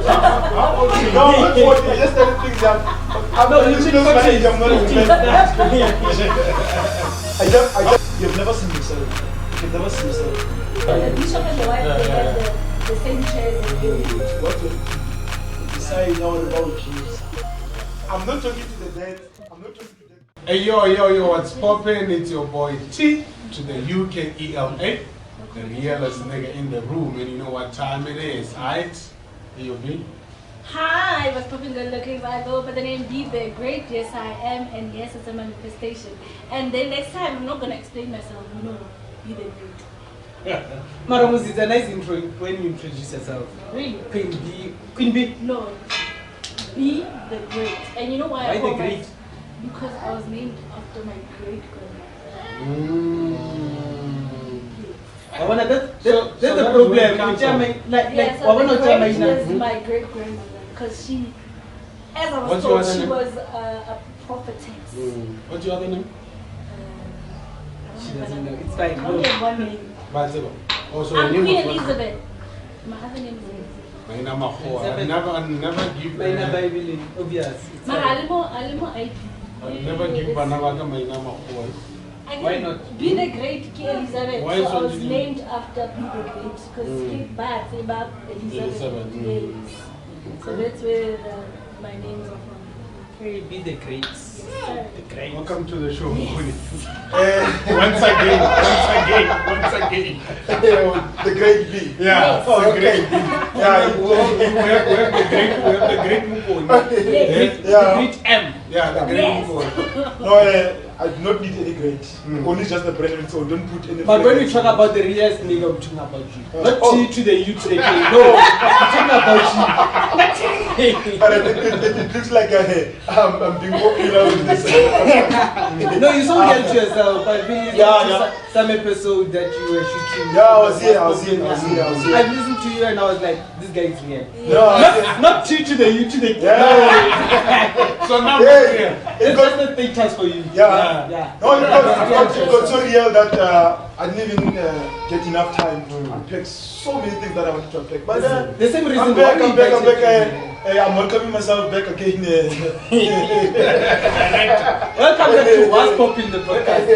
No, I'm not 40. I just started things young. I'm not you've never seen yourself. You've never seen yourself. The bishop and the wife, they have the same chairs as you. What will you decide now about kids? I'm not talking to the dead. I'm not talking to the dead. Hey, yo, what's poppin'? It's your boy T to the UKELA. The realest nigga in the room, and you know what time it is, alright? Hey, B. Hi, what's poppin' good looking? I go by the name Be the Great. Yes, I am, and yes, it's a manifestation. And then next time, I'm not gonna explain myself. No, Be the Great. Maramus, it's a nice intro when you introduce yourself. Really? Queen B. No. Be the Great. And you know why? Why the Great? Because I was named after my great grandmother. That's the problem. Yes, my great grandmother. Because she, as I was told, she was a prophetess. What's your other name? She doesn't know. It's fine. I only have one name. Batseba. Also, I'm Queen Elizabeth. My other name is Elizabeth. I never give obvious. I'll never give Banavaga my name. Why not? Be the Great Elizabeth. Why so I was you named after Be the Great because Batseba Elizabeth. Yes. So that's where my names are from. Hey, Be the Great. The Great. Welcome to the show. Once again. The Great B. Yeah. Oh, the okay. Great B. Yeah. We have the Great Mukoni. Yeah. The Great M. Yeah, the Great Yes. Mukoni. No, I do not need any great. Only just the president, so don't put any. But when we talk about the realest nigga, we're talking about you. Not T to the U to the K. No, we're talking about you. But it looks like I'm being popular with this. No, you saw real to yourself. I think some episode that you were shooting. Yeah, I was here. I listened to you and I was like, this guy is real. No, not T to the U to the K. Yeah. So now It's just the thing test for you. Yeah. No, it got so real that I didn't even get enough time to unpack so many things that I wanted to unpack. But the same reason I'm back. I'm welcoming myself back again. Welcome back to Wuz Poppin the podcast.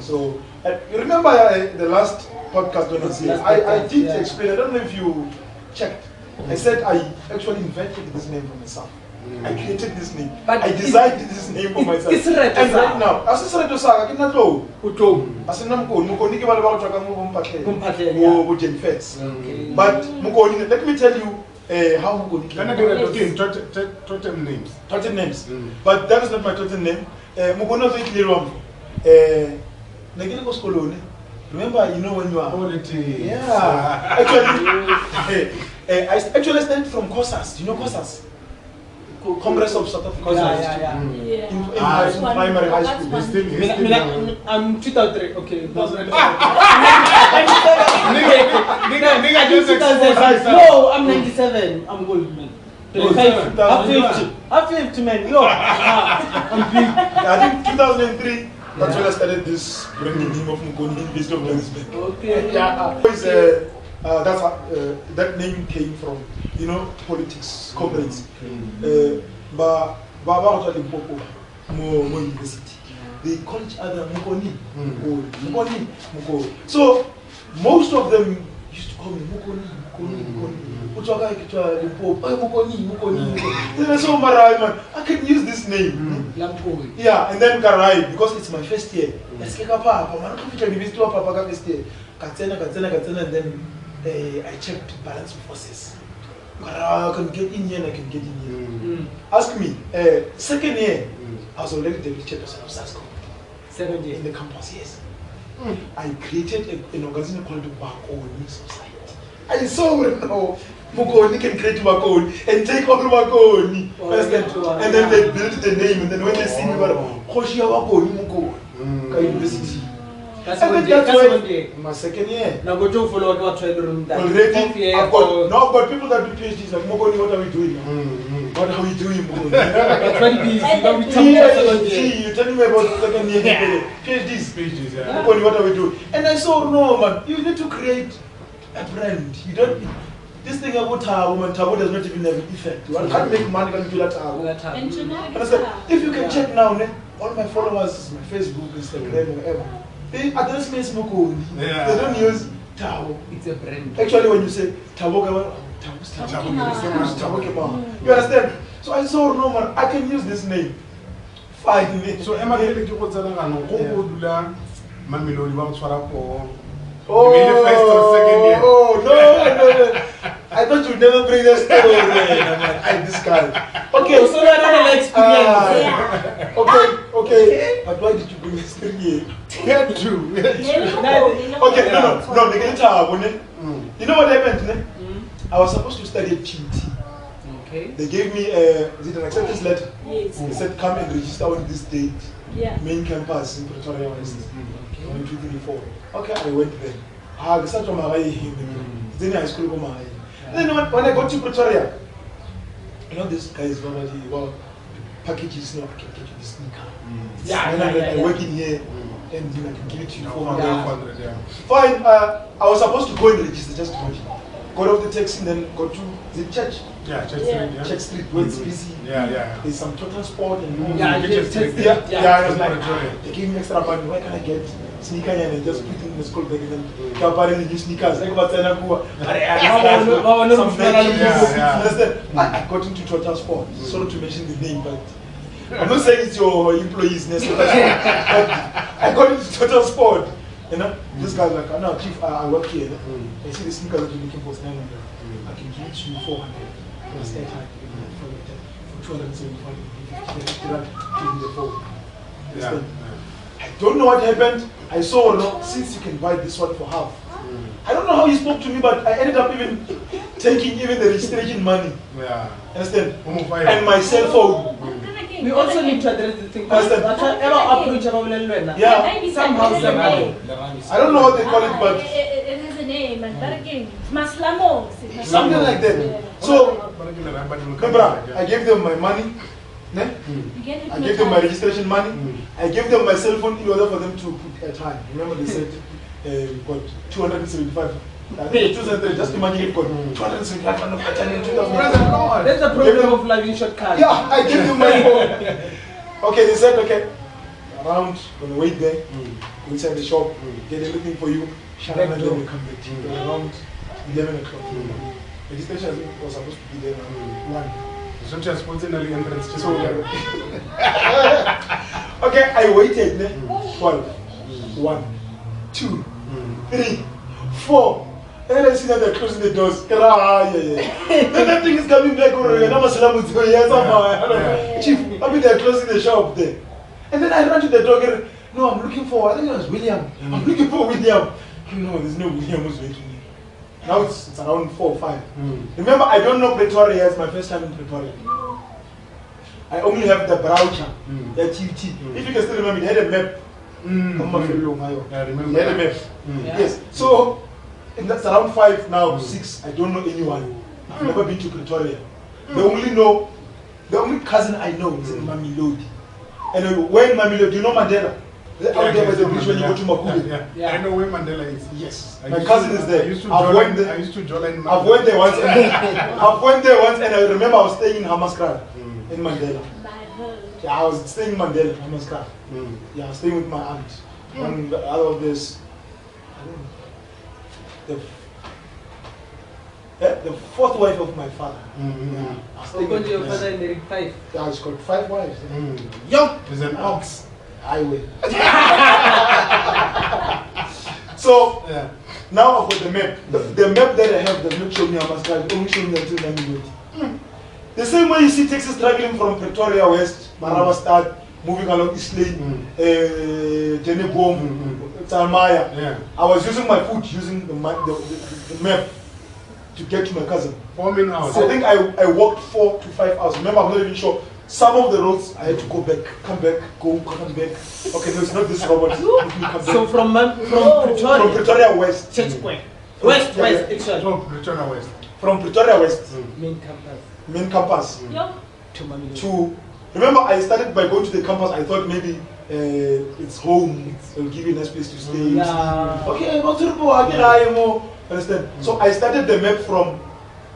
So you remember the last podcast when I was here? I did explain. I don't know if you checked. I said I actually invented this name for myself. I created this name. But I designed this name for myself. It's right. And right now, I said to Saga, I cannot know. I said, I'm going to give about But let me tell you how Mukoni Can I get a totem names? totem names. But that is not my totem name. Mukoni was very clear on. Remember, you know when you are. Politics. Yeah. I actually stand from COSAS. You know COSAS? Congress of South Africa. In primary high school. I'm 2003. Okay. Nigga just exposed. No, I'm 97. I'm old man. 50 man. Yo, I'm big. I think 2003. That's when I started this branding name of Mukoni in Vista of Johannesburg. Okay. That name came from, politics, comrades. But Limpopo, Mo University. They call each other Mukoni. So most of them used to call me Mukoni. So I can use this name. Yeah, and then Karai, because it's my first year. And then I checked balance of forces. I can get in here and I can get in here. Ask me, second year, I was already the chairperson of SASCO. 7 years in the campus, yes. I created an organization called the Bakoni Society. I saw Mukoni can create Bakoni and take all Bakoni. And then they built the name, and then when they see me, Koshia Bakoni Mukoni University. That's why my second year. Now go to follow what room that already I've got people that do PhDs like Mukoni, what are we doing now? What are we doing, bro? That's what it is. You know, we talk See, about you're telling me about second year PhDs. Pages, yeah. Look on what are we doing? And I saw, no, man, you need to create a brand. You don't. This thing about Tabo, man, Tabo does not even have an effect. You can't make money when you do that Tabo. And tonight, Understand? If you can check now, all my followers, my Facebook, Instagram, whatever, they address me as Moko. Yeah. They don't use Tabo. It's a brand. Actually, when you say Tabo, you understand? So I saw, no, man, I can use this name. Fine. So Emma, you go to the Mamelodi, what's what up? Oh, you mean the first or second year? Oh, no. I thought you'd never bring that story. I this guy. Okay. So you had an experience. Okay. But why did you bring this story here? Yeah, true. Okay, no. They get it. You know what happened? I was supposed to study at TUT. Okay. They gave me is it an acceptance letter? Yes. They said come and register on this date. Yeah. Main campus in Pretoria West. 1, 2, 3, 4. Okay, I went there. I started from Hawaii. Then I school from Hawaii. Then when I got to Pretoria, you know this guy is already packages now. I can get you the sneaker. I work in here and I can give it to you for 400, yeah. Fine. I was supposed to go and register just to imagine. Got off the taxi and then got to the church. Yeah, Church Street, yeah. Church Street, where it's busy. Yeah. There's some total sport and Yeah, I was like, they gave me extra money. Why can I get sneaker and I just put it in the school bag and then apparently new sneakers? Like what's I got into total sport. Sorry to mention the name, but I'm not saying it's your employees necessarily. I got into total sport. You know, this guy's like, no, chief, I work here. I see the sneakers that you're looking for is 900. I can give it to you 400. Plus airtime for 275. I don't know what happened. I saw since you can buy this one for half. I don't know how he spoke to me, but I ended up even taking even the registration money. Yeah. Understand? And my cell phone. We also need to address the thing. Yeah. Somehow, I don't know what they call it, but it has a name. And that again, Maslamo. Something like that. So, remember, I gave them my money. I gave them my registration money. I gave them my cell phone in order for them to put a time. Remember, they said got 275. Just imagine it got 275 in 2000. That's the problem of living shortcut. Yeah, I gave them my phone. Okay, they said, okay, around, gonna wait there, go inside the shop, get everything for you. Shut up and then we come back to you. Around 11 o'clock. Registration was supposed to be there around 1. So just spontaneously entrance. So, okay, I waited. 12, 1, 2, 3, 4. And then I see that they're closing the doors. Then that thing is coming back already. Chief, I mean they're closing the shop there. And then I ran to the door. No, I'm looking for, I think it was William. I'm looking for William. No, there's no William who's waiting here. Now it's around 4 or 5. Remember, I don't know Pretoria. It's my first time in Pretoria. I only have the brochure, the TUT. If you can still remember, they had a map. I remember. They had a map. Yes. So, and that's around 5 now, 6. I don't know anyone. I've never been to Pretoria. The only cousin I know is in Mamelodi. And where in Mamelodi, do you know Mandela? Out there by the bridge when you go to Makube. Yeah, I know where Mandela is. Yes. My cousin is there. I used to join I've went there once. I've went there once and I remember I was staying in Hammanskraal in Mandela. Yeah, I was staying in Mandela, Hammanskraal. Yeah, I was staying with my aunt. And out of this, the fourth wife of my father. Yeah, I was staying with your father married 5. Yeah, he's got 5 wives. Yo, there's an ox. Highway. So now I've got the map. The map that I have does not show me Hammanskraal. It only shows me until Mamelodi. The same way you see taxis traveling from Pretoria West, Marawa Stad, moving along East Lane, Jenebom, Talmaya. I was using my foot, using the map to get to my cousin. 4 minutes hours. So I think I walked 4 to 5 hours. Remember, I'm not even sure. Some of the roads I had to go back, come back, go, come back. Okay, no, it's not this robot. So from Pretoria West. Church Square. West, From Pretoria West. From Pretoria West. Main campus. Main campus. to remember I started by going to the campus. I thought maybe it's home, they'll give you a nice place to stay. Yeah. Okay, go to the board, understand? So I started the map from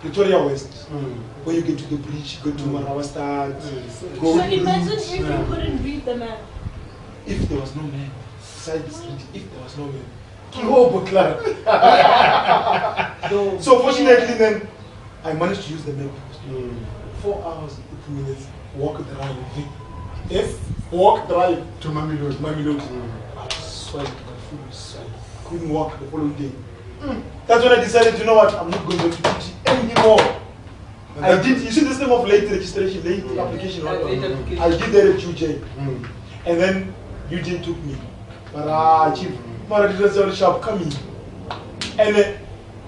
Pretoria West, where you get to the bridge, go to Marawastad. So imagine if you couldn't read the map. If there was no man, side the street, if there was no man. So fortunately then, I managed to use the map. 4 hours, 50 minutes, walk the drive. Yes, walk drive To Mamelodi. Mamelodi. I was sweating, my food was sweating. Couldn't walk the following day. That's when I decided, you know what, I'm not going to teach anymore. I did, you see this name of late registration, late application, I did that at UJ. And then UJ took me. But chief, I didn't say sharp coming. And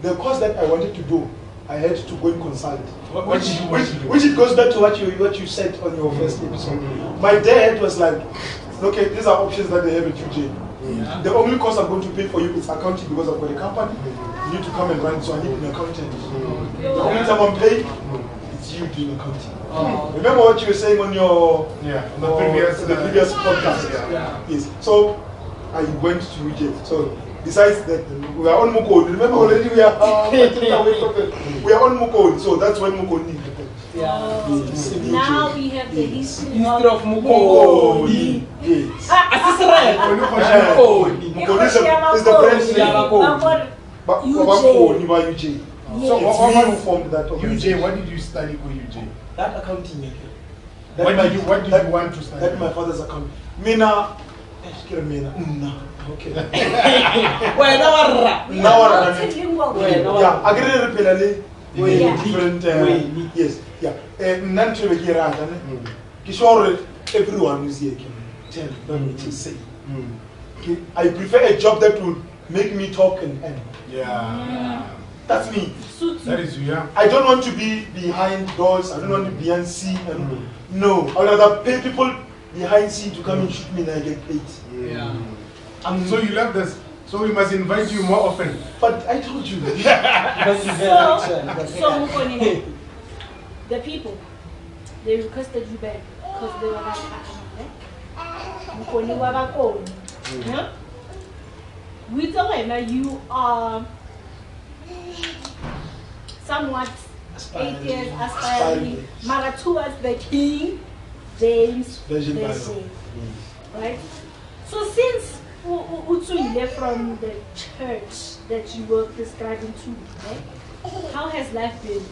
the course that I wanted to do, I had to go and consult. Which it goes back to what you said on your first episode. My dad was like, okay, these are options that they have at UJ. The only course I'm going to pay for you is accounting because I've got a company. You need to come and run, so I need an accountant. The only time I'm paid, it's you doing accounting. Remember what you were saying on your the previous podcast? Yes. So I went to UJ. So besides that, we are on Mukon. Remember already we are we are on Mukon. So that's when Mukon needed. Now we have the history of Mukoni. Yes. Mukoni. Mukoni is the branch name. UJ. So what who formed that UJ, what did you study for UJ? That accounting. What did you want to study? That my father's account. Mina. Okay. Yeah, I get different. Yes. Yeah. Everyone is here can tell me to say. I prefer a job that will make me talk and end. Yeah. That's me. That is you, yeah. I don't want to be behind doors. I don't want to be behind scene. No, I would rather pay people behind scene to come and shoot me and I get paid. Yeah. So you love this. So we must invite you more often. But I told you. So Mukoni, the people, they requested you back because they were like, Mukoni wabakoni. We told them that you are somewhat 8 years aspiring, Mara towards the King James Version. Right? So since you left from the church that you were prescribing to, right? How has life been?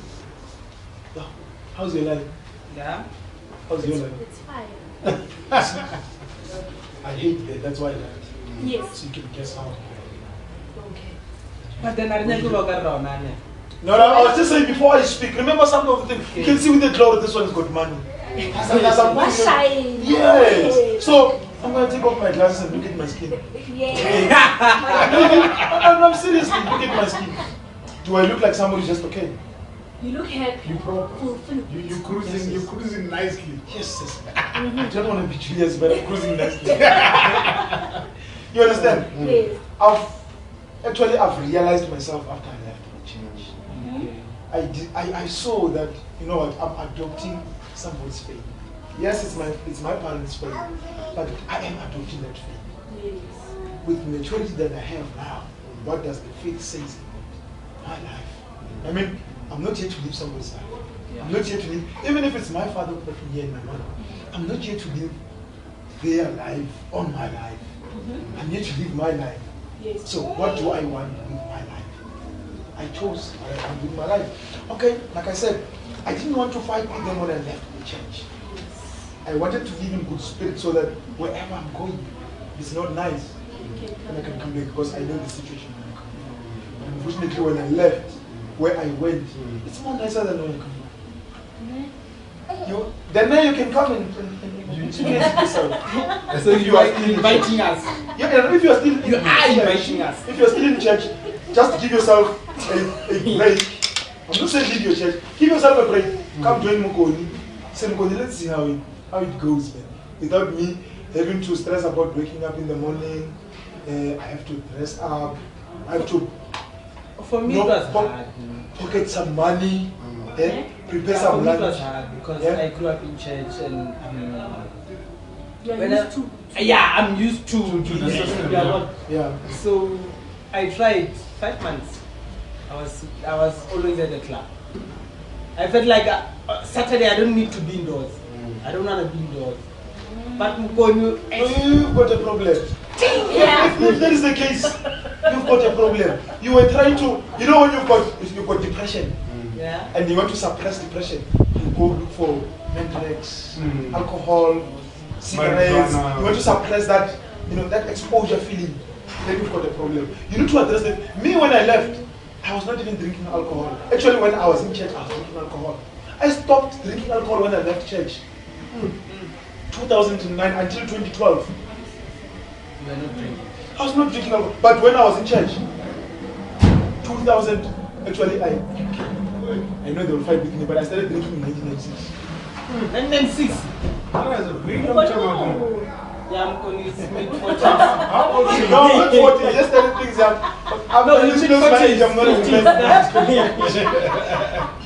How's your life? Yeah. How's your life? It's fine. I hate that. That's why I left. Yes. So you can guess how. Okay. But then I didn't go around. No, I was just saying before I speak. Remember some of the things. You can see with the cloud, this one's got money. Yes. So I'm gonna take off my glasses and look at my skin. Yeah. I'm seriously, look at my skin. Do I look like somebody just okay? You look happy. You proper. Fulfilled. You're cruising nicely. Yes. I don't want to be Julius, but I'm cruising nicely. You understand? Yes. I've realized myself after I left the church. I saw that, you know what, I'm adopting somebody's faith. Yes, it's my parents' faith, but I am adopting that faith. Yes. With the maturity that I have now, what does the faith say about my life? I mean, I'm not here to live somebody's life. I'm not here to live, even if it's my father putting here and my mother, I'm not here to live their life on my life. I'm here to live my life. Yes. So what do I want with my life? I chose what I want with my life. Okay, like I said, I didn't want to fight with them when I left the church. I wanted to live in good spirit so that wherever I'm going, it's not nice. And I can come back because I know the situation when I come back. But unfortunately, when I left, where I went, it's more nicer than when I come back. Then now you can come and introduce yourself. So you are inviting us. Yeah, if you are still in inviting us. If you are still in church, just give yourself a break. I'm not saying leave your church. Give yourself a break. Come join Mukoni. Say Mukoni, let's see how it goes, man. Without me having to stress about waking up in the morning. I have to dress up. I have to for me, it was hard. pocket some money. prepare some for me it was lunch. hard because Yeah. I grew up in church and You're when used to. I'm used to the system, yeah, yeah. but- Yeah. So I tried 5 months. I was always at the club. I felt like Saturday I don't need to be indoors. I don't want to be indoors. But when you You've got a problem. Yeah. If that is the case, you've got a problem. You were trying to, you know, when you've got depression yeah. and you want to suppress depression, you go look for drugs, alcohol, cigarettes. Marijuana. You want to suppress that, you know, that exposure feeling. Then you've got a problem. You need to address it. Me, when I left, I was not even drinking alcohol. Actually, when I was in church, I was drinking alcohol. I stopped drinking alcohol when I left church. 2009 until 2012. You are not drinking. I was not drinking alcohol. But when I was in church, 2000, actually, I know they will fight with me, but I started drinking in 1996. And then 6. That was a very long time ago. Yeah, I'm going to mid 40s. How old are you? No, I'm not 40. I just started things young. I'm No, not you even should close my purchase age. I'm not even 50s. close.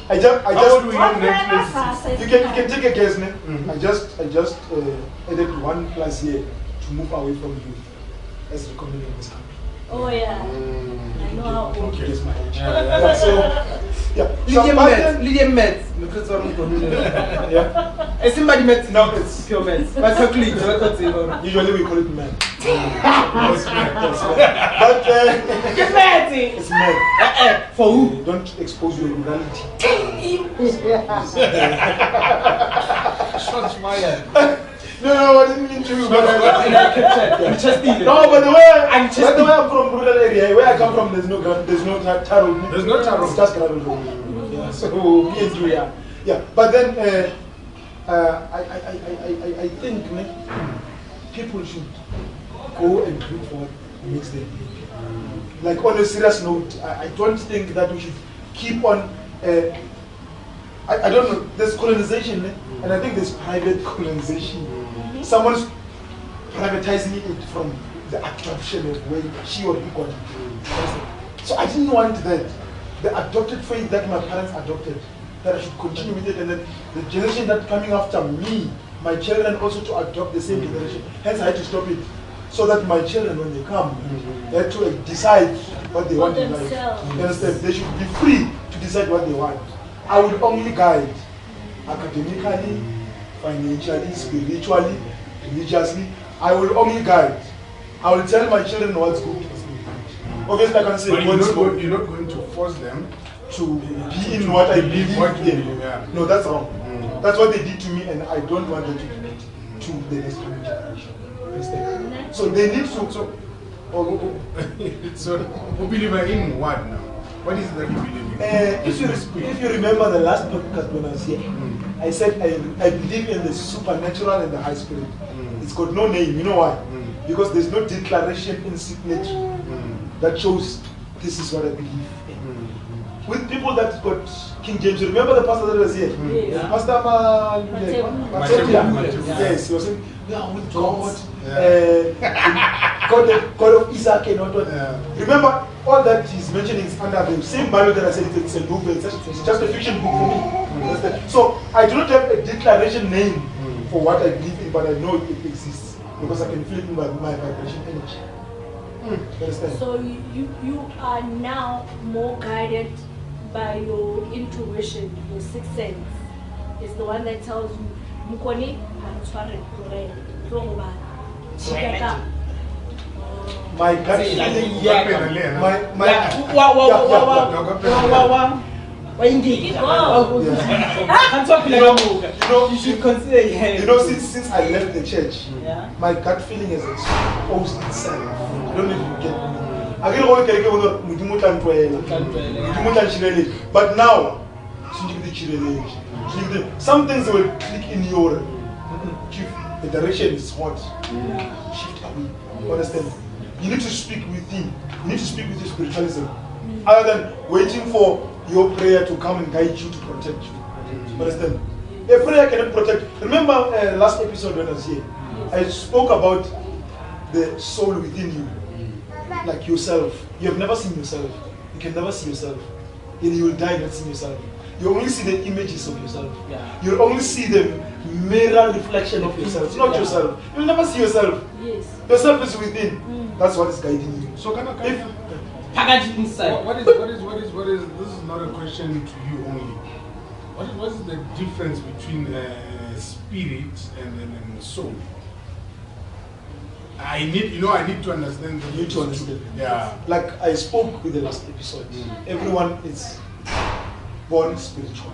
I just How old were you What in 1996? you can take a guess, man. I just added 1+ year to move away from youth as recommended in this country. Oh yeah. I know how old. Okay, that's my age. Yeah. So, yeah. So back then, Lydian Mets. Because I'm going to yeah. somebody met. No, it's Pure Mets. But calculate. usually we call it man. Yes, man. But Get mad. it's man. For who? Don't expose your rurality. Shots fired. No, I didn't mean to. But no, but the way I'm from rural area, where I come from, there's no taro. There's no taro. It's just gravel road. Yeah, so me and you, yeah. But then I think people should go and look for what makes them happy. Like on a serious note, I don't think that we should keep on. I don't know. There's colonization, and I think there's private colonization. Someone's privatizing it from the adoption of where she or he got it. So I didn't want that. The adopted faith that my parents adopted, that I should continue with it, and then the generation that coming after me, my children also to adopt the same generation. Hence I had to stop it. So that my children, when they come, they have to decide what they want in life. You understand? They should be free to decide what they want. I would only guide academically, financially, spiritually, religiously. I will only guide. I will tell my children what's good. Obviously, I can say But you're what's not going to force them to be in what I believe in. Yeah. No, that's wrong. That's what they did to me, and I don't want them to do it to the next coming generation. Understand? So they need to. So, who believe in what now? What is it that you believe in? If you remember the last podcast when I was here, I said I believe in the supernatural and the high spirit. It's got no name. You know why? Because there's no declaration in signature that shows this is what I believe in. With people that got King James, you remember the pastor that was here? Yes. Pastor Batseba. Yes, he was saying, yeah, with God, Yeah. God of Isaac and what. Yeah. Remember, all that he's mentioning is under the same Bible that I said it's a novel, it's just a fiction book for me. Understand? So I do not have a declaration name for what I believe in, but I know it exists because I can feel it in my vibration energy. Understand? So you are now more guided by your intuition, your sixth sense. It's the one that tells you, Mukoni, My gut feeling, You should consider it. you know, since I left the church, Yeah. my gut feeling has exposed itself. I don't know if you get me. I get all but now, some things will click in your the direction is what? Shift away. Understand? You need to speak with him. You need to speak with your spiritualism. Other than waiting for your prayer to come and guide you to protect you. Understand? A prayer cannot protect. Remember last episode when I was here, I spoke about the soul within you, like yourself. You have never seen yourself. You can never see yourself. And you will die not seeing yourself. you only see the images of yourself. Yeah. You only see the mirror reflection of yourself, not yourself. You'll never see yourself. Yes. Yourself is within. That's what is guiding you. So can I Package inside. what is this is not a question to you only. What is the difference between spirit and soul? I need to understand. You need to understand. Yeah. Like I spoke with the last episode. Everyone is born spiritual.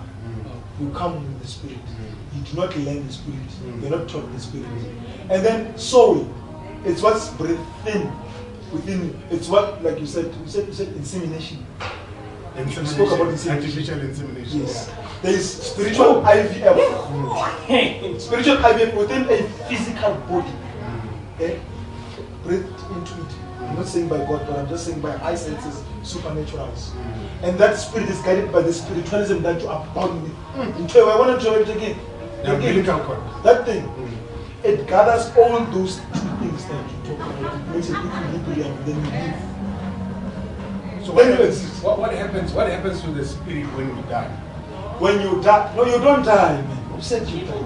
You come with the spirit. You do not learn the spirit. You're not taught the spirit. And then soul, it's what's breathed in within you. It's what, like you said insemination. You spoke about insemination. Artificial insemination. Yes. There is spiritual IVF. Spiritual IVF within a physical body. Okay? Breathed into it. I'm not saying by God, but I'm just saying by eye senses, supernaturals. And that spirit is guided by the spiritualism that you abound with. I want to show it again. That thing, it gathers all those two things that you talk about. It makes a big equilibrium, then you live. So what happens to the spirit when you die? When you die, no, you don't die, man. Who said you die?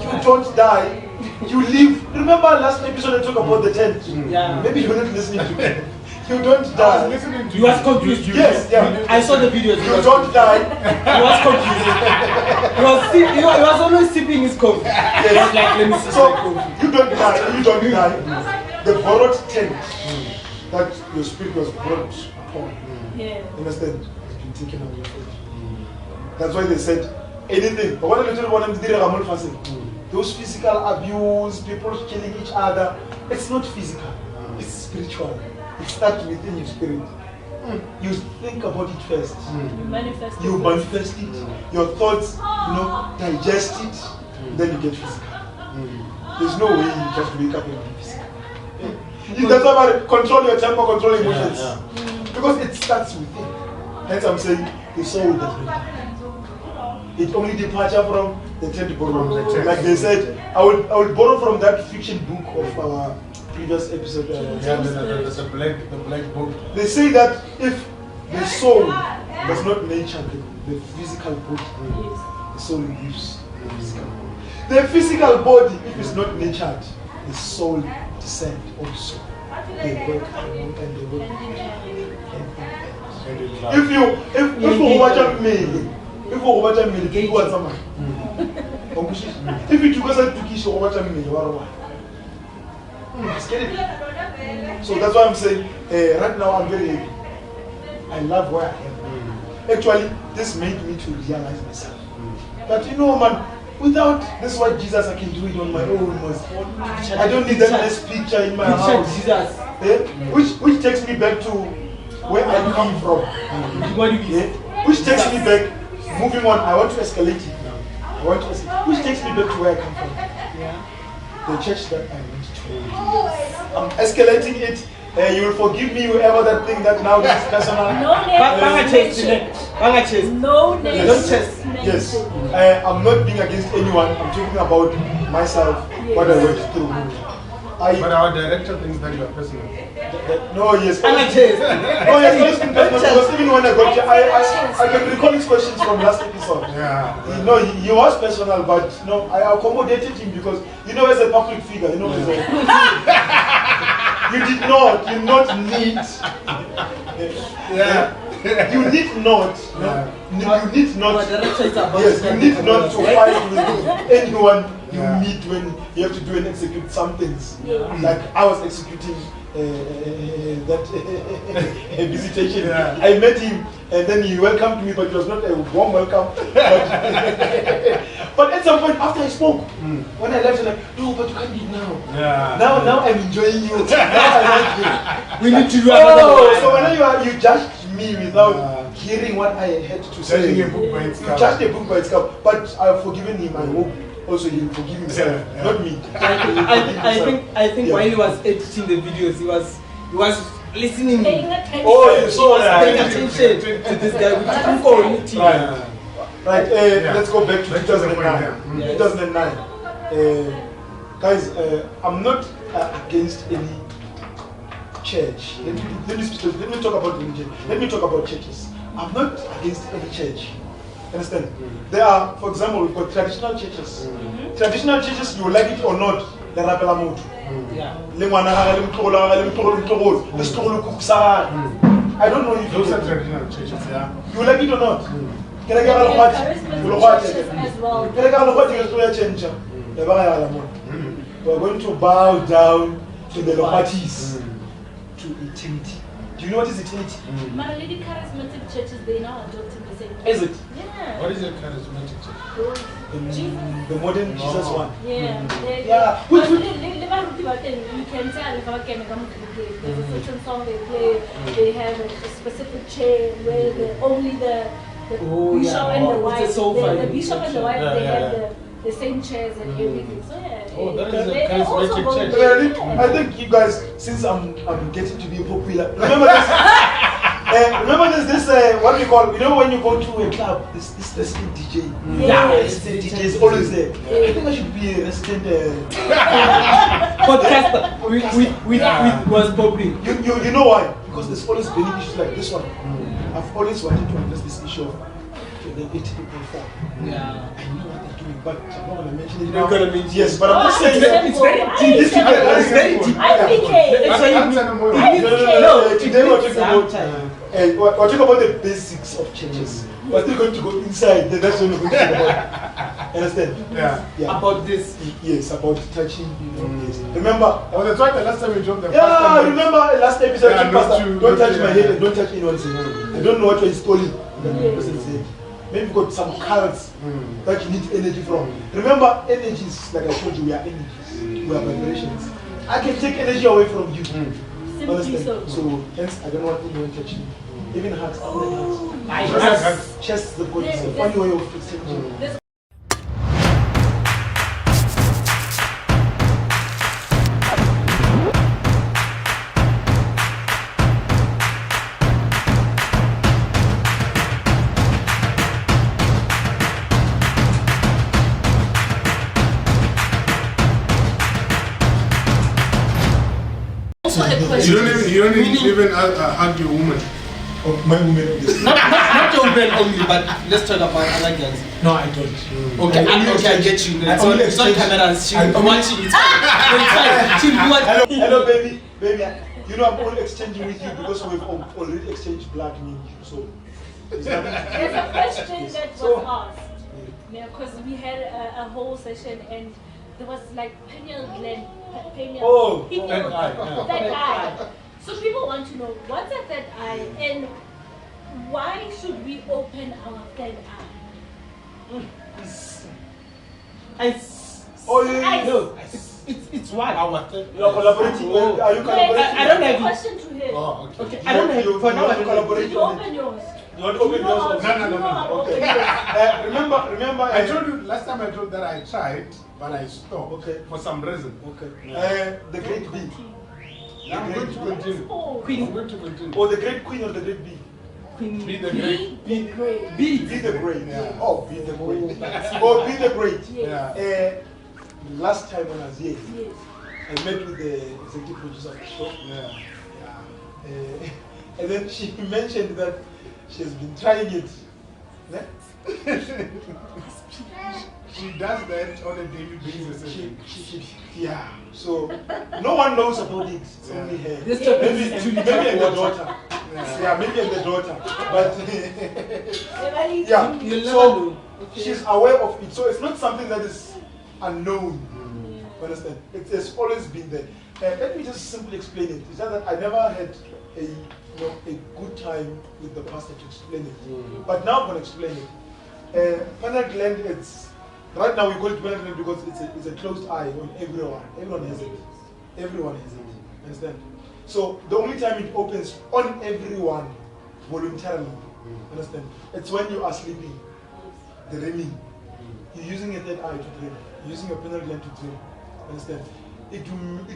You don't die. You live. Remember last episode I talked about the tent? Yeah. Maybe you're not listening to me. You don't die. I was listening to You was confused. Yes, yeah. I saw the videos. You don't die. He was confused. He was always sipping his coffee. Yes. He was like, let me sip So my coffee. you don't die. You don't die. The borrowed tent that your spirit was brought upon. Yeah. Understand? Has been taken away from you. That's why they said anything. But what I want to do, those physical abuse, people killing each other, it's not physical. It's spiritual. It starts within your spirit. You think about it first. You manifest it. You manifest it. Your thoughts, digest it. Then you get physical. There's no way you just wake up and be physical. That's why control your temper, control emotions. Because it starts within. Hence I'm saying the soul does not die. It only departure from the tent borrow. Like they said, I would borrow from that fiction book of our previous episode. The black book. They say that if the soul does not nurture the physical body, the soul lives the physical body. The physical body, if it's not nurtured, the soul descends also. They work and they work. If you watch a meal, if you watch a meal, you want someone. If you go to Tukela, you watch a meal. So that's why I'm saying, right now I'm very happy. I love where I am. Actually, this made me to realize myself. That man, without this is what Jesus, I can do it on my own. I don't need that nice picture in my house. Jesus. Which takes me back to where I come from. Which takes me back, moving on, I want to escalate it now. Which takes me back to where I come from. The church that I went to. I'm escalating it. You will forgive me, whoever that thing that now is personal. No name. No name. Yes. I'm not being against anyone. I'm talking about myself, what I went through. But our director thinks that you are personal. No, yes. No, yes, because even when I got here, I can recall his questions from last episode. Yeah. No, he was personal, but no, I accommodated him because, as a public figure, you did not need. Yeah. You need not. You need not. Yes, you need not to fight with anyone you meet when you have to do and execute some things. Like I was executing that visitation. I met him and then he welcomed me, but it was not a warm welcome. But at some point after I spoke, when I left, I was like, no, but you can't leave now. Now I'm enjoying you. Now I like you. We need to do another one. So when you judged me without hearing what I had to say, Judging a book by its cover. You judged a book by its cover. But I've forgiven him. I hope also he'll forgive himself, not me. I think while he was editing the videos, he was listening. Oh, you saw that. Paying attention to this guy. We didn't go anything. Right. Let's go back to 2009. 2009. Guys, I'm not against any church. Let me talk about religion. Let me talk about churches. I'm not against any church. Understand? There are, for example, we've got traditional churches. Traditional churches, you like it or not, they are rapela motho. I don't know if Those are traditional churches, yeah. you like it or not. We are going to bow down to the parties to eternity. Do you know what is eternity? Lady charismatic churches, they now adopting the same. Is it? Yeah. What is a charismatic church? The modern Jesus one. Yeah. Yeah. You can tell if I can come to the place. There's a certain song they play. They have a specific chair where only the bishop and the wife, the bishop and the wife, they have the same chairs and everything. So yeah. Oh, that is a they also charismatic go church. there. I think you guys, since I'm getting to be popular, remember this. Remember this what we call, you know, when you go to a club, this resident DJ. Resident DJ is always there. I think I should be a resident podcaster with Wuz Poppin. You know why? Because there's always been issues like this one. I've always wanted to address this issue of the 80 people fall. Yeah. I know what they're doing, but I'm not going to mention it You're now. not gonna mention Yes, but I'm just saying that it's very deep. these people are very deep. Today we're talking about the basics of churches. We're still going to go inside. That's what we're going to talk about. Understand? Yeah. About this. Yes, about touching. Yes. Remember? That's why the last time we dropped the Yeah, remember last episode? Yeah, Pastor, don't touch my head and don't touch anyone's head. I don't know what you're installing. That person said. Maybe we've got some cults that you need energy from. Remember, energies, like I told you, we are energies. We are vibrations. I can take energy away from you. Simply so. So, hence, I don't want anyone touching me. Even hugs. Chest, the body. It's a funny way of exchanging. You don't even hug your woman. Oh, my woman. Not your woman only, but let's talk about other girls. No, I don't. Okay, I get you. It's not cameras. She'll be watching it. Hello, baby. You know I'm only exchanging with you because we've already exchanged blood, me and you. So there's a question that was asked. Yeah, because we had a whole session and there was like pineal gland. Third eye. Third eye. So people want to know what's a third eye and why should we open our third eye? It's what? Our third. You are collaborating. Are you collaborating? I don't have a question to him. Oh, okay. I don't have for now. Collaborating. Did you open yours? You want to open yours? No. Okay. Remember. I told you last time. I told that I tried, but I stopped. Okay. For some reason. Okay. The great B. I'm going to continue. Queen. I'm going to continue. Or the great queen or the great B? Queen. Be the great. Be the great. Be the great. Yeah. Oh, be the great. Or be the great. Yes. Yeah. Last time when I was here, Yes. I met with the executive producer of the show. Yeah. And then she mentioned that she has been trying it. She does that on a daily basis. Yeah. So no one knows about it. It's only her. This topic Maybe is and the daughter. Yeah, maybe and the daughter. But yeah. You'll never So know. Okay. she's aware of it. So it's not something that is unknown. Understand? It has always been there. Let me just simply explain it. It's just that I never had a good time with the pastor to explain it. But now I'm going to explain it. Pineal gland, right now we call it pineal gland because it's a closed eye on everyone. Everyone has it. Everyone has it. Understand? So the only time it opens on everyone voluntarily. Understand? It's when you are sleeping, dreaming. You're using a third eye to dream. You're using your pineal gland to dream. Understand? It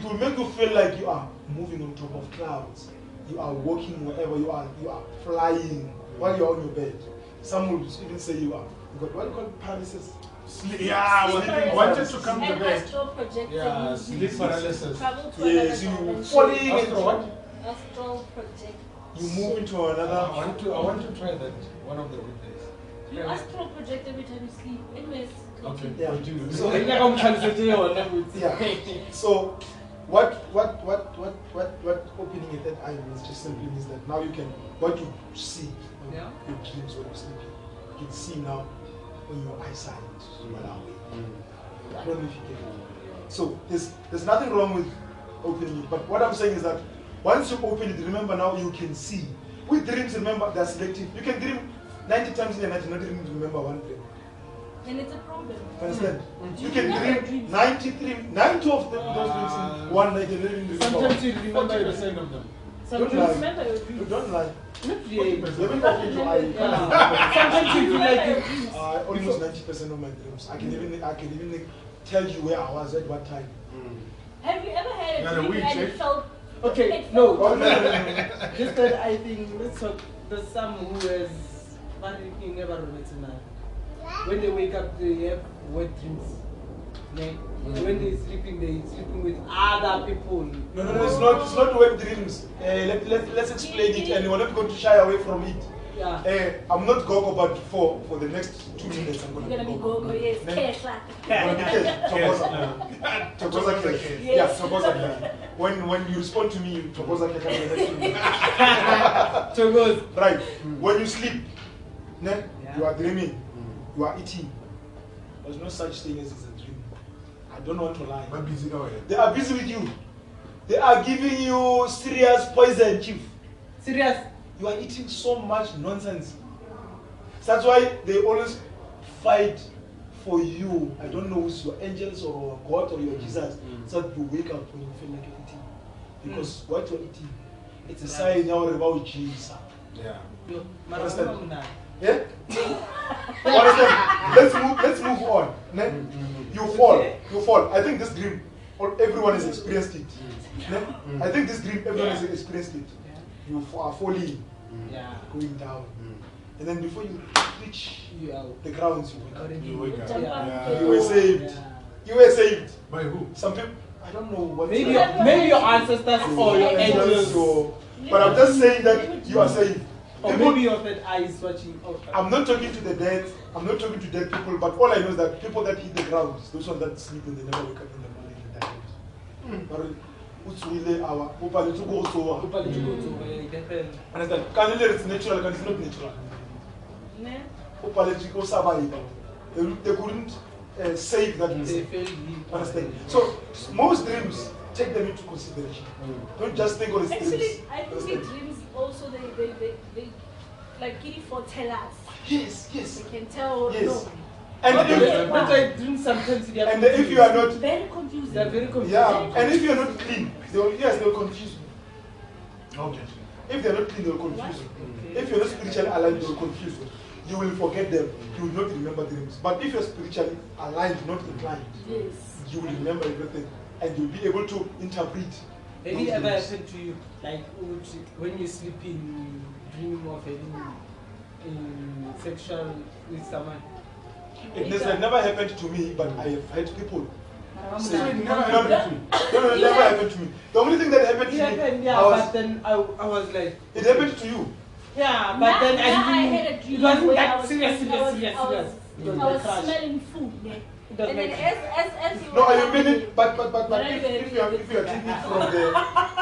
will make you feel like you are moving on top of clouds. You are walking wherever you are flying while you are on your bed. Some will even say you got what do you call paralysis? I wanted to come to bed. Astral projecting. Yeah, sleep paralysis. Travel to Yes, another you dimension. falling Astral into what? Astral project. You move into another. I want to try that one of the good days. You ask for a project every time you sleep. Anyways. Okay, Yeah. continue. So, I think I'm translating your language. yeah. So, what opening a third eye means just simply means that now you can, what you see, Yeah. your dreams when you're sleeping, you can see now when your eyesight is well away. I don't know if you get it. So, there's nothing wrong with opening it, but what I'm saying is that once you open it, remember now you can see. With dreams, remember they're selective. You can dream 90 times in a night and not even remember one dream. Then it's a problem. Understand? You You can remember dream dreams. 90 of those dreams in one night and not even remember one. Sometimes you remember 40% of them. Sometimes lie. you remember your You dreams. don't lie. Not really. You haven't opened your eye. You can't remember. Sometimes you feel like you. Almost 90% of my dreams. I can even tell you where I was at what time. Have you ever had You a had a dream week, and eh? it felt... Okay, it no. felt- Just that I think let's talk. There's some who has you never remember now. When they wake up, they have wet dreams. Okay? When they're sleeping with other people. No, it's not wet dreams. Let's explain it, and we're not going to shy away from it. Yeah. I'm not Gogo, but for the next 2 minutes, I'm You're going to gonna be be Gogo. go, yes, Then- cash like. I'm gonna be Kesh, Tokoza Kesh. Yes. Yeah, Tokoza Kesh. When you respond to me, you Tokoza Kesh in the next 2 minutes. So goes. Right. When you sleep, ne, Yeah. you are dreaming, you are eating. There's no such thing as a dream. I don't want to lie. But busy now, They are busy with you. They are giving you serious poison, chief. Serious. You are eating so much nonsense. That's why they always fight for you. I don't know if it's your angels or God or your Jesus. So that you wake up when you feel like you're eating. Because what you're eating, it's a sign now about Jesus. Yeah. Yo, Understand? Marama. Yeah? Understand? Let's move on. Ne? You fall. I think this dream, everyone has experienced it. Ne? I think this dream, everyone has experienced it. You are falling, Yeah. going down. And then before you reach You out. the grounds, you wake up. You wake up. Jump up. Yeah. You were saved. Yeah. You were saved. By who? Some people, I don't know what. Maybe your ancestors or your angels. But I'm just saying that you are saved. Or People- maybe your third eye is watching. Oh, I'm not talking to the dead. I'm not talking to dead people. But all I know is that people that hit the ground, those ones that sleep and they never wake up in the morning and die. But utswile our upale to go so. Opa, let you go to different. Understand? Can it's natural? Can it's not natural? Ne? Upale to go survive. They couldn't save that They mistake. failed me. Understand? So most dreams, take them into consideration. Don't just think of the dreams. Actually, I think the Understand? dreams also they like Kitty for tell us. Yes. They can tell. Yes. No. And Okay. if, That's why dreams sometimes they are and if you are not, Very confusing. they are very confusing. yeah, and if you are not clean, they will confuse you. Okay. If they are not clean, they will confuse you. If you are not spiritually aligned, they will confuse you. You will forget them. You will not remember dreams. But if you are spiritually aligned, not inclined, Yes. you will remember everything, and you'll be able to interpret. Did those it ever dreams. happen to you, like when you sleep in dreaming of having sexual with someone? It never happened to me, but I have had people. So it never No, happened to me. it never happened to me. The only thing that happened It to me, happened, yeah, I was, but then I was like, it happened to you. yeah, but then I didn't. had a dream It wasn't where I that was- serious. I was It was I like was crush. smelling food. Yeah. It was And then like- as you No, were I mean coming- it, but if you are taking it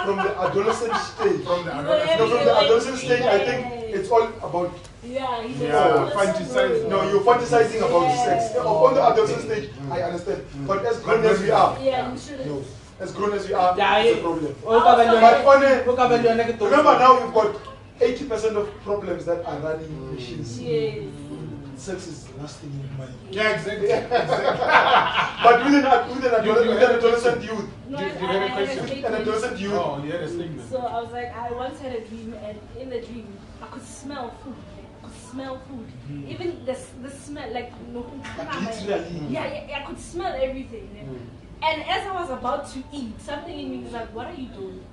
from the adolescent stage, From the You adolescent. no, from the adolescent stage, I think it's all about. Yeah, he Yeah, was fantasize. No, you're fantasizing about Yeah. sex. On the adolescent stage, I understand. But as grown as we are, Yeah, you shouldn't. no, as grown as we are, Yeah, it's a yeah. problem. Oh, Kabelo- But on Oh, Kabelo, negative. remember now you've got 80% of problems that are running machines. Yes. Sex is the last thing in mind. Yeah, exactly. But with an adolescent youth, No, You I had a had a question? an statement. adolescent youth, Oh, you had a statement. So I was like, I once had a dream, and in the dream, I could smell food. I could smell food. Even the smell, like no. literally. Yeah, I could smell everything. And as I was about to eat, something in me was like, "What are you doing?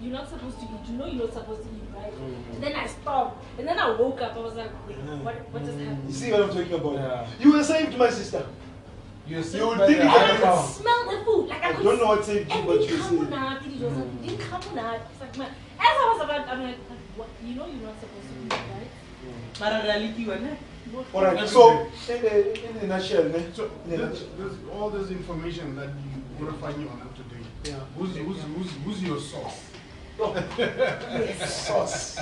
You're not supposed to eat. You know you're not supposed to eat, right?" And then I stopped, and then I woke up. I was like, "Wait, what just happened?" You see what I'm talking about? Yeah. You were saved, my sister. You You said did it I at the could smell the food. Like I I could don't know what saved you, and but didn't you come saved. on, didn't come on. It's like, man, as I was about but I'm like, what? You know, you're not supposed to do that, right? But reality, wasn't All right. So, in a nutshell, So there's all this information that you want to find you on up to date. Yeah. Who's your source? Yes. Sauce.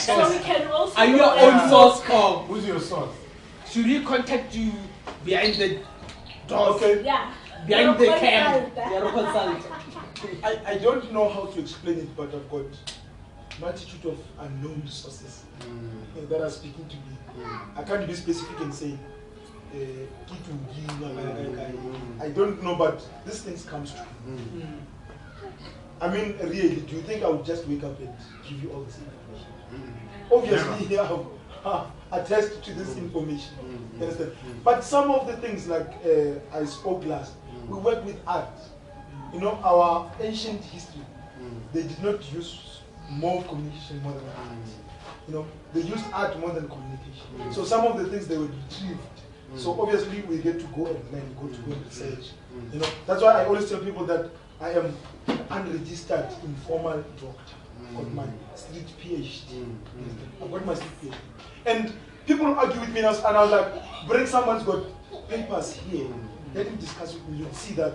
So we can also. Are you go your and own source call? Who's your source? Should we contact you behind the doors? Okay. Yeah. Behind the You're cam? consult. You're a consultant. I don't know how to explain it, but I've got multitude of unknown sources that are speaking to me. I can't be specific and say, I don't know, but these things comes true. I mean, really, do you think I would just wake up and give you all this information? Obviously, I attest to this information. You understand? But some of the things, like I spoke last, we work with art. You know, our ancient history, they did not use more communication more than art. You know, they used art more than communication. So some of the things they were retrieved. So obviously we get to go and learn, go and research. You know, that's why I always tell people that I am unregistered informal doctor. I've got my street PhD. I've got my street PhD. And people argue with me and I was like, bring someone's got papers here. Let him discuss with me. You'll see that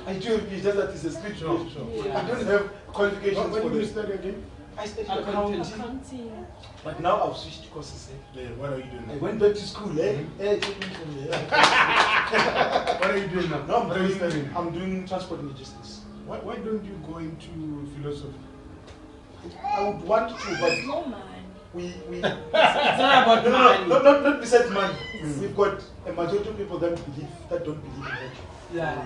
I do have PhD, just that it's a street PhD. Yeah. I don't have qualifications What for did you this. study again? I studied Accounting. Accounting. but now I've switched courses. Yeah, what are you doing I now? went back to school. Take me from here. What are you doing now? No, What are you studying? I'm doing transport and logistics. Why don't you go into philosophy? I would want to, but No man. we It's not about money. not besides money. We've got a majority of people that don't believe in that. Yeah.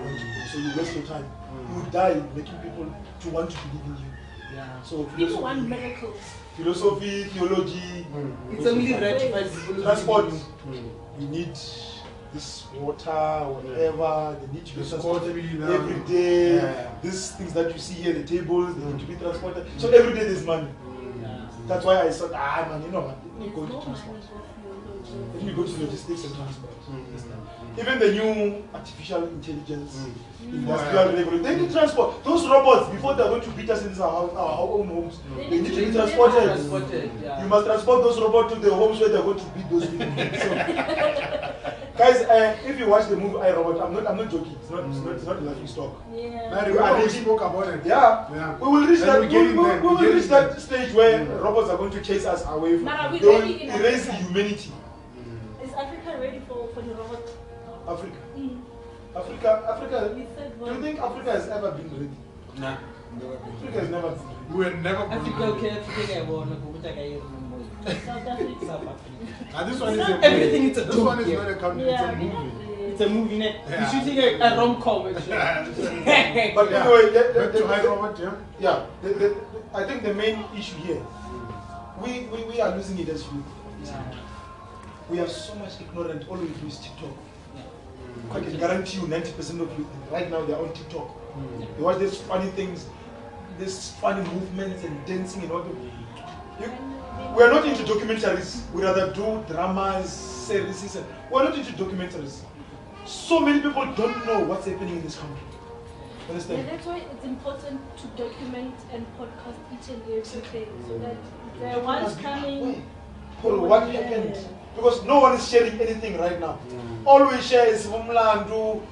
So you waste your time. You would die making people to want to believe in you. Yeah. So People want miracles. philosophy, theology, It's only ratified people. transport. You need this water, whatever. They need to be This transported coffee, every day. yeah. These things that you see here, the tables, they need to be transported. So every day there's money. Yeah. That's why I said, man, you know what? Let me There's go no to money transport. for theology. Let me go to logistics and transport. Even the new artificial intelligence, industrial revolution, they need transport. Those robots, before they're going to beat us in our own homes, they need to be transported. Transported, yeah. You must transport those robots to the homes where they're going to beat those people. Guys, if you watch the movie I, Robot, I'm not joking. It's not a laughing stock. Yeah. Now remember we spoke about it. Yeah. We will reach Then that. we get in there. We will We get reach in that there. stage where robots are going to chase us away from. Mara, we They will ready in erase Africa? humanity. Is Africa ready for the robot? Africa. Mm. Africa. We said Do you one. think Africa has ever been ready? Nah. Africa has never been ready. We were never Africa, going okay, Africa, I want to go to South Africa. South Africa. This one is Not a everything movie. is a This one is joke, not a country, Yeah, it's a we're not movie. ready. It's a movie, net. Yeah. You're shooting a rom-com, actually. But Yeah. anyway, Back to high Robert, yeah? yeah, I think the main issue here, we are losing it as youth. Yeah. We are so much ignorant. All we do is TikTok. Yeah. I can guarantee you 90% of youth right now they're on TikTok. They watch these funny things, these funny movements and dancing and all that. We are not into documentaries. We rather do dramas, series. We are not into documentaries. So many people don't know what's happening in this country. Yeah, Understand? that's why it's important to document and podcast each and everything so that the ones coming. For what happened? Because no one is sharing anything right now. All we share is Mumlandu,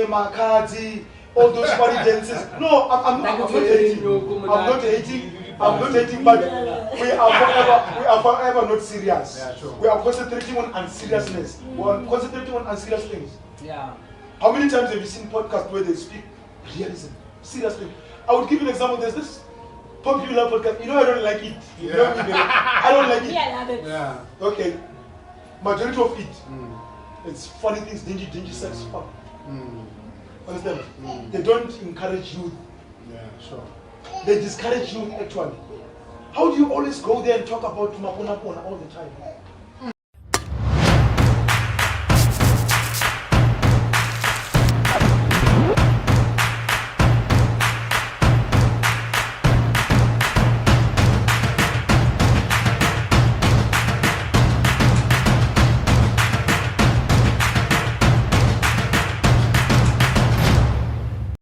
Makati, all those funny dances. No, I'm not hating. I'm not hating, but we are forever not serious. Yeah, sure. We are concentrating on unseriousness. We are concentrating on unserious things. Yeah. How many times have you seen podcasts where they speak realism, seriously? I would give you an example. There's this popular podcast. You know I don't like it. You know me, I don't like it. Yeah, I love it. Yeah. Okay. Majority of it, it's funny things, dingy sex, fuck. Understand? They don't encourage youth. Yeah, sure. They discourage youth actually. How do you always go there and talk about Mapona all the time?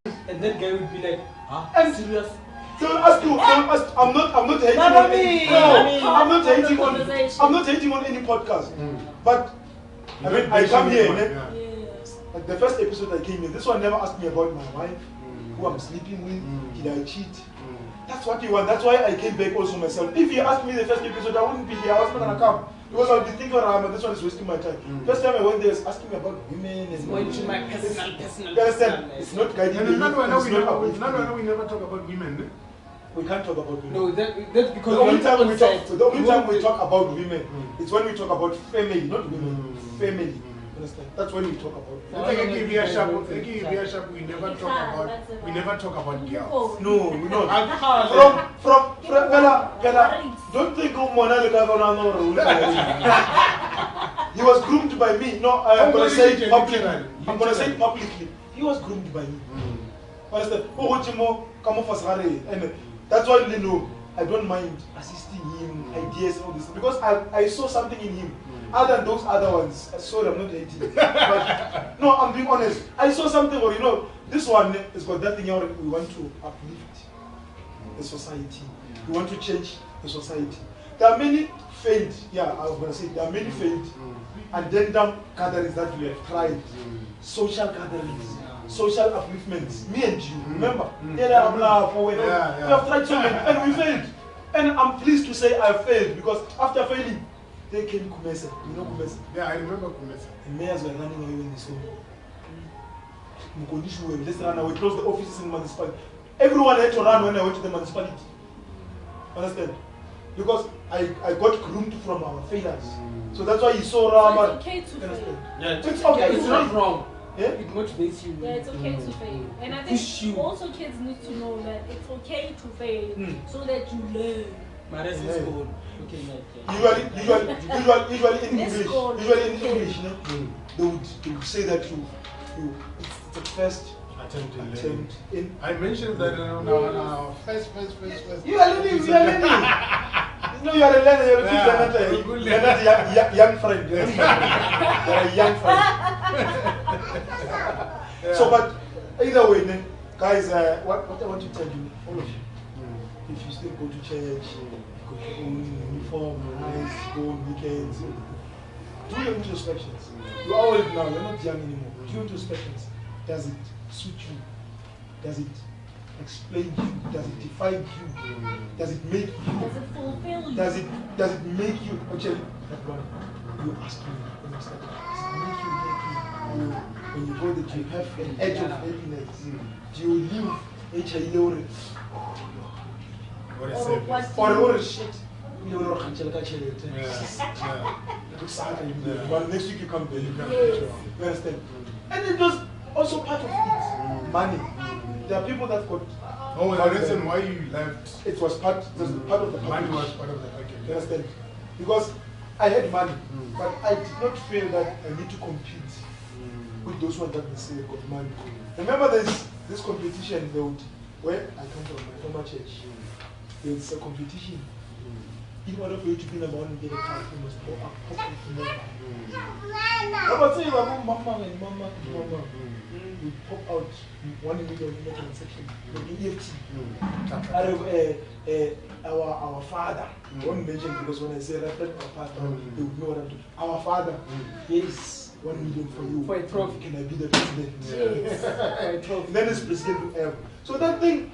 And that guy would be like, huh? And- Serious? Don't ask you. I'm not hating on any. No, I'm not hating on. I'm not hating on any podcast. But I mean, I come here. Like the first episode I came in, this one never asked me about my wife, who I'm sleeping with, did I cheat? That's what you want. That's why I came back also myself. If you asked me the first episode, I wouldn't be here. I wasn't gonna come. Because I would be thinking, this one is wasting my time. First time I went there, asking me about women. It's going to my personal. You understand? It's not guiding. And another one, we never talk about women. We can't talk about women. No, that's because the only time we talk about women, it's when we talk about family, not women. Family. Understand? That's when we talk about. We never talk about girls. No, we don't. From Pella, don't think Mona he was groomed by me. No, I'm gonna say it publicly. He was groomed by me. Understand? And that's why you know I don't mind assisting him, ideas and all this because I saw something in him. Other than those other ones, sorry, I'm not hating. But no, I'm being honest. I saw something, or this one has got that thing we want to uplift the society. We want to change the society. There are many failed, I was going to say, there are many failed addendum gatherings that we have tried. Social gatherings, social upliftments. Me and you, remember? We have tried so many, and we failed. And I'm pleased to say I failed because after failing, they came Kumesa. You know Kumesa? Yeah, I remember Kumesa. The mayors were running away when they saw me. Let's run away. Close the offices in the municipality. Everyone had to run when I went to the municipality. Understand? Because I got groomed from our failures. So that's why you saw Rama. It's okay to fail. Yeah, it's okay. It's not wrong. Yeah? It motivates you. Yeah, it's okay to fail. And I think also kids need to know that it's okay to fail so that you learn. Usually in English, they would say that it's the first attempt in. I mentioned that on our first. You are learning. You are a learner. You're not a young friend. You're a young friend. So, but either way, guys, what I want to tell you, all of you, if you still go to church, go to your own uniform, nice, go on weekends, do your introspections. You are old now, you're not young anymore. Do your introspections. Does it suit you? Does it explain you? Does it define you? Does it make you? Does it fulfill you? Does it make you? Actually, that one, you ask me, does it make you happy? When you go that you have an edge of happiness, do you live or shit? Next week you come there, you understand? And it was also part of it. Money. There are people that got. Oh, the reason why you left. It was part of the package. Money was part of the package. You understand? Because I had money, but I did not feel that I need to compete with those ones that they say got money. Remember, there's this competition where I come from, my former church. There's a competition. In order for you to be number one and get a car, you must pop up Mama. We pop out 1 million in the transaction. The EFT. Out of our father. I won't mention because when I say reference our father, they would know what I'm doing. Our father, yes, 1 million for you. For a trophy. Can I be the president? Yes. For a trophy. Then it's president whoever. So that thing,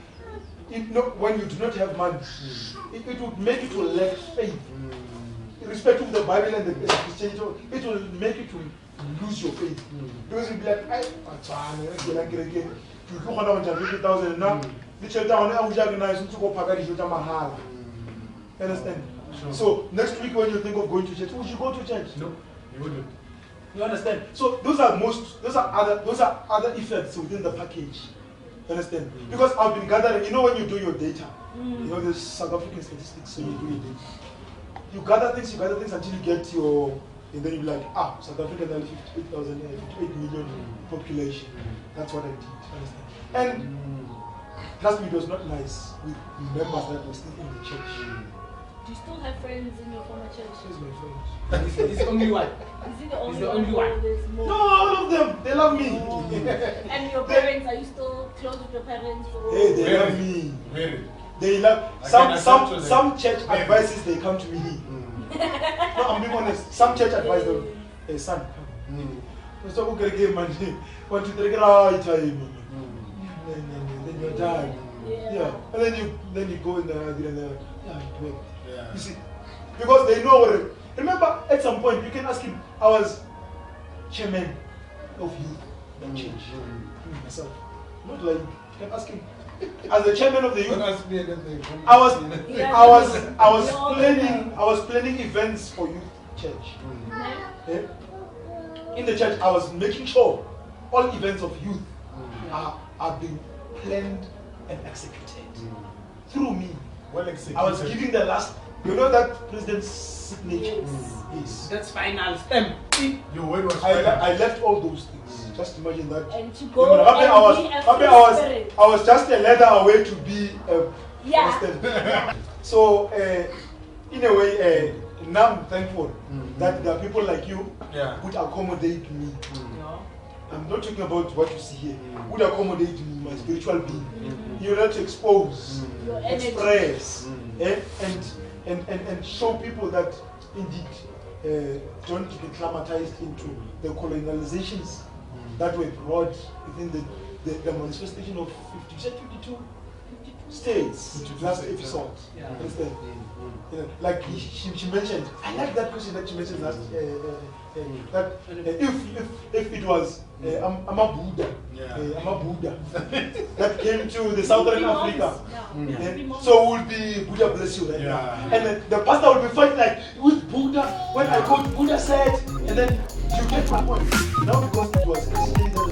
when you do not have money, it would make you to lack faith. Irrespective of the Bible and the Christianity, it will make you to lose your faith. Because you'll be like, you look on 150,000 now, the child down, I will organize to go Pagadi Mahal. Understand? Sure. So next week when you think of going to church, would you go to church? No, you wouldn't. You understand? So those are other effects within the package. You understand? Because I've been gathering, when you do your data, the South African statistics, so you do your data. You gather things until you get and then you're like, South Africa has 58 million population. That's what I did. Understand? And trust me, it was not nice with members that were still in the church. Do you still have friends in your former church? He's my friend. He's the only one. Is he the only one? or there's more? No, all of them. They love me. And your parents, are you still close with your parents? Or? Hey, they love me. Very. They love I can accept to some church advices they come to me. No, I'm being honest. Some church advise them, hey son, come. So we get game and 1, 2, 3 right time. Then you're done. Yeah. And then you go in there yeah. You see, because they know what. Remember, at some point you can ask him. I was chairman of youth and change myself. Not like you can ask him. As the chairman of the youth, I was planning events for youth church. Yeah? In the church, I was making sure all events of youth are being planned and executed through me. Well executed. I was giving the last. You know that president's signature. Yes. That's final stamp. Your word was I left all those things. Just imagine that. And to go I was just a letter away to be president. So in a way, now I'm thankful that there are people like you who accommodate me. I'm not talking about what you see here. Would accommodate me, my spiritual being. You know, to expose, express, and show people that indeed don't get traumatized into the colonializations that were brought within the manifestation of 52 states. Last episode. Understand? Like she mentioned, I like that question that she mentioned last. That if it was I'm a Buddha, I'm a Buddha that came to the southern Africa, so would be Buddha bless you right now, and the pastor will be fighting like with Buddha when I quote Buddha said, and then you get my point. Now because it was explained that